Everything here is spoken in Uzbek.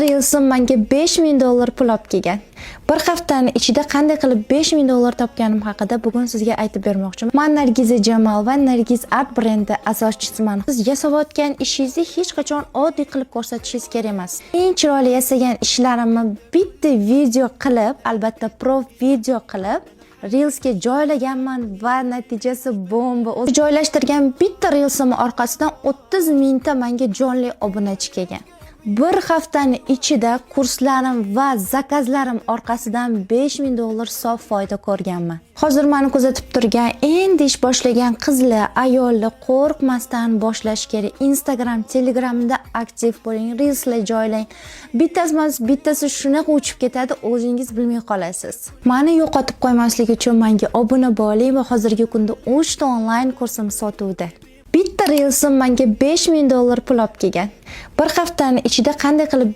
Reels'im menga $5000 pul olib kelgan. Bir haftani ichida qanday qilib $5000 topganim haqida bugun sizga aytib bermoqchiman. Men Nargiza Jamol va Nargiz Art brendi asoschisiman. Siz yasayotgan ishingizni hech qachon oddiy qilib ko'rsatishingiz kerak emas. Eng chiroyli yasagan ishlarimni bitta video qilib, albatta pro video qilib Reels'ga joylaganman va natijasi bomba. O'zi joylashtirgan bitta Reels'im orqasidan 30 mingta menga jonli obunachi kelgan. Bir haftani ichida kurslarim va zakazlarim orqasidan $5000 sof foyda ko'rganman. Hozir meni kuzatib turgan, endi ish boshlagan qizlar, ayollar qo'rqmasdan boshlash kerak. Instagram, Telegramda aktiv bo'ling, Reels'lar joylang. Bittasi shunaqa uchib ketadi, o'zingiz bilmay qolasiz. Meni yo'qotib qo'ymaslik uchun menga obuna bo'ling va hozirgi kunda 3 ta onlayn kursim sotuvda. Bitta Reels'im menga $5000 pul olib kelgan. Bir haftani ichida qanday qilib